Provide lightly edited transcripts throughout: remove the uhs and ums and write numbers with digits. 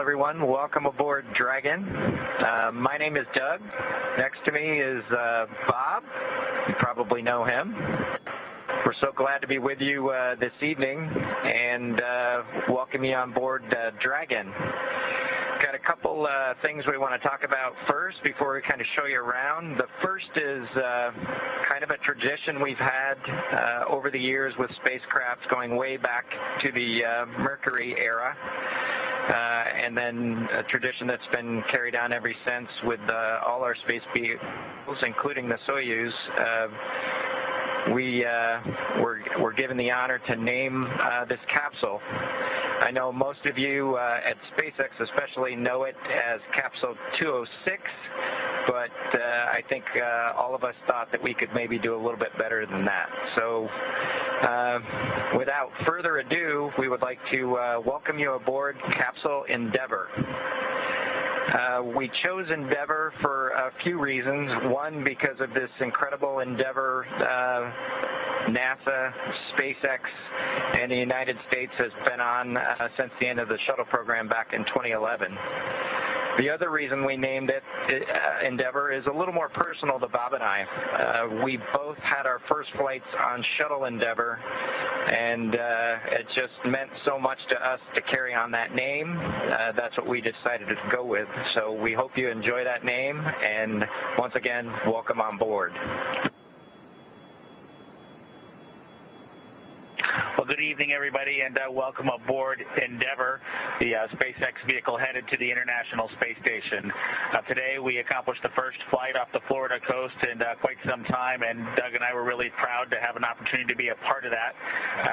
everyone. Welcome aboard Dragon. My name is Doug. Next to me is Bob. You probably know him. We're so glad to be with you this evening and welcome you on board Dragon. Got a couple things we want to talk about first before we kind of show you around. The first is kind of a tradition we've had over the years with spacecrafts going way back to the Mercury era. And then a tradition that's been carried on ever since with all our space vehicles, including the Soyuz. We're given the honor to name this capsule. I know most of you at SpaceX especially know it as Capsule 206, but I think all of us thought that we could maybe do a little bit better than that. So without further ado, we would like to welcome you aboard Capsule Endeavour. We chose Endeavour for a few reasons. One, because of this incredible Endeavour NASA, SpaceX, and the United States has been on since the end of the shuttle program back in 2011. The other reason we named it Endeavour is a little more personal to Bob and I. We both had our first flights on Shuttle Endeavour, and it just meant so much to us to carry on that name. That's what we decided to go with. So we hope you enjoy that name, and once again, welcome on board. Well, good evening, everybody, and welcome aboard Endeavour, the SpaceX vehicle headed to the International Space Station. Today, we accomplished the first flight off the Florida coast in quite some time, and Doug and I were really proud to have an opportunity to be a part of that.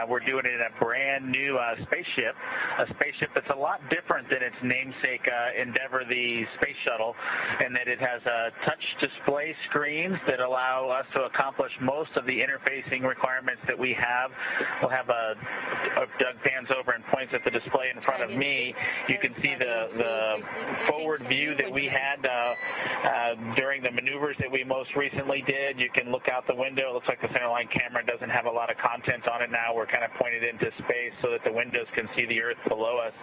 We're doing it in a brand new spaceship, a spaceship that's a lot different than its namesake Endeavour, the space shuttle, in that it has touch display screens that allow us to accomplish most of the interfacing requirements that we have. We'll have Doug pans over and points at the display in front of me. You can see the forward view that we had during the maneuvers that we most recently did. You can look out the window. It looks like the centerline camera doesn't have a lot of content on it now. We're kind of pointed into space so that the windows can see the Earth below us.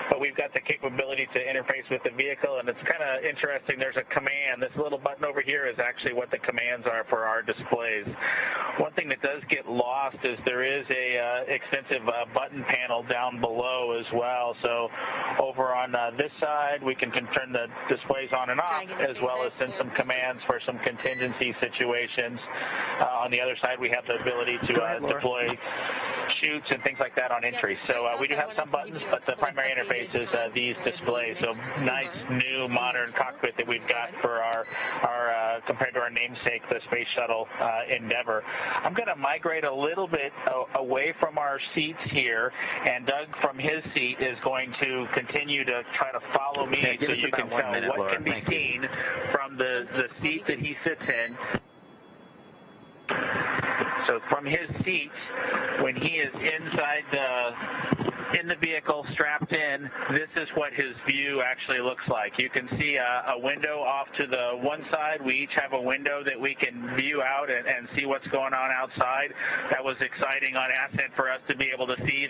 But we've got the capability to interface with the vehicle, and it's kind of interesting. There's a command. This little button over here is actually what the commands are for our displays. One thing that does get lost is there is a extensive button panel down below as well. So over on this side, we can turn the displays on and off, as well as send some commands for some contingency situations. On the other side, we have the ability to deploy chutes and things like that on entry. So we do have some buttons, but the primary interface is these displays. So nice, new, modern cockpit that we've got for our compared to our namesake, the Space Shuttle Endeavour. I'm going to migrate a little bit away from our seats here, and Doug from his seat is going to continue to try to follow me so you can tell what can be seen from the seat that he sits in. So from his seat, when he is inside in the vehicle, strapped in, this is what his view actually looks like. You can see a window off to the one side. We each have a window that we can view out and see what's going on outside. That was exciting on ascent for us to be able to see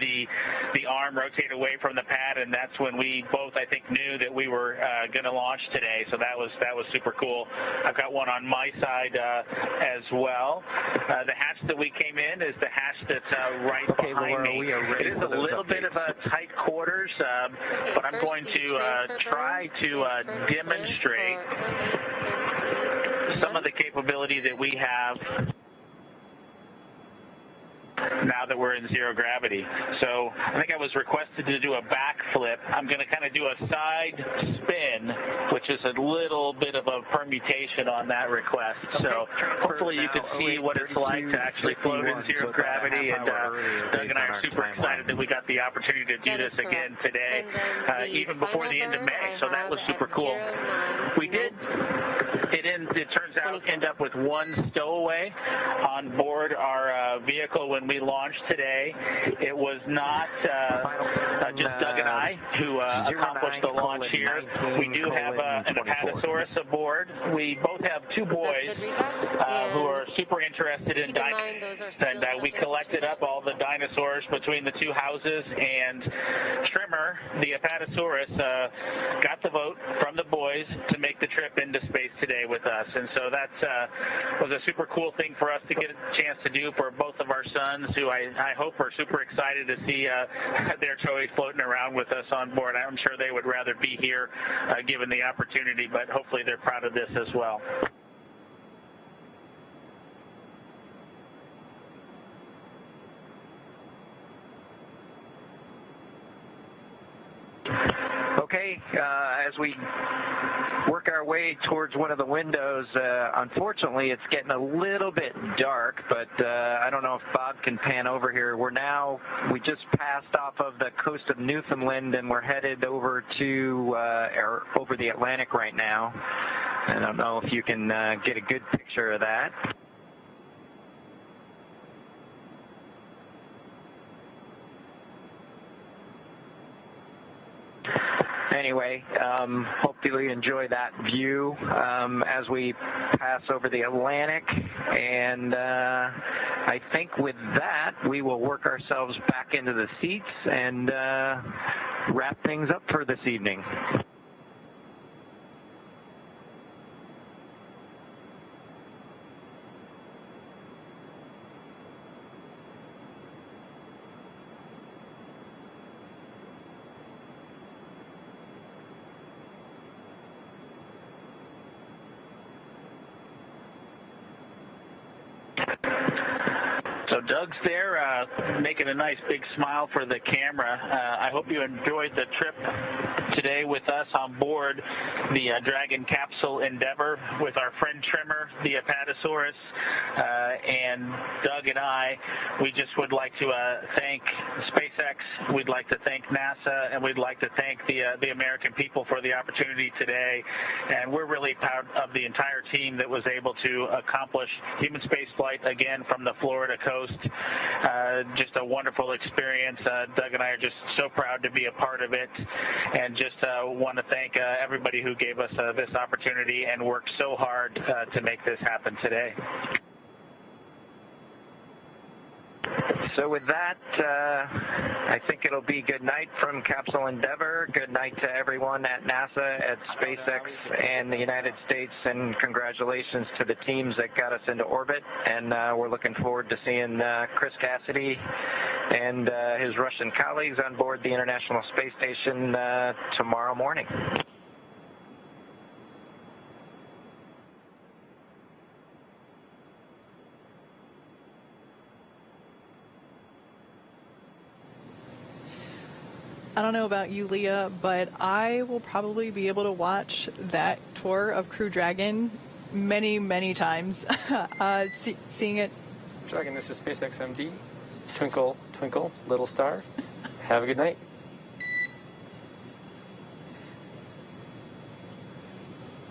the arm rotate away from the pad, and that's when we both, I think, knew that we were going to launch today. So that was super cool. I've got one on my side as well. The hatch that we came in is the hatch that's right behind me. It is a little bit of a tight quarters, but I'm going to try to demonstrate some of the capability that we have now that we're in zero gravity. So I think I was requested to do a backflip. I'm going to kind of do a side spin, which is a little bit of a permutation on that request. So hopefully you can see what it's like to actually float in zero gravity. And Doug and I are super excited that we got the opportunity to do this again today, even before the end of May. So that was super cool. We did, it turns out, end up with one stowaway on board our vehicle when we launched today. It was not just Doug and I, who accomplished the launch here. We do have an apatosaurus aboard. We both have two boys who are super interested in dinosaurs, and we collected up all the dinosaurs between the two houses, and Trimmer, the apatosaurus, got the vote from the boys to make the trip into space today with us. And so that was a super cool thing for us to get a chance to do for both of our sons, who I hope are super excited to see their toys floating around with us on board. I'm sure they would rather be here given the opportunity, but hopefully they're proud of this as well. Okay, as we work our way towards one of the windows, unfortunately it's getting a little bit dark, but I don't know if Bob can pan over here. We just passed off of the coast of Newfoundland, and we're headed over to over the Atlantic right now. I don't know if you can get a good picture of that. Anyway, hopefully you enjoy that view as we pass over the Atlantic, and I think with that we will work ourselves back into the seats and wrap things up for this evening. So Doug's there making a nice big smile for the camera. I hope you enjoyed the trip today with us on board the Dragon capsule Endeavour with our friend Trimmer, the apatosaurus, and Doug and I. We just would like to thank SpaceX, we'd like to thank NASA, and we'd like to thank the American people for the opportunity today. And we're really proud of the entire team that was able to accomplish human spaceflight again from the Florida coast. Just a wonderful experience. Doug and I are just so proud to be a part of it, and just want to thank everybody who gave us this opportunity and worked so hard to make this happen today. So with that, I think it'll be good night from Capsule Endeavour. Good night to everyone at NASA, at SpaceX, and the United States, and congratulations to the teams that got us into orbit. And we're looking forward to seeing Chris Cassidy and his Russian colleagues on board the International Space Station tomorrow morning. I don't know about you, Leah, but I will probably be able to watch that tour of Crew Dragon many, many times. Seeing it. Dragon, this is SpaceX MD. Twinkle, twinkle, little star. Have a good night.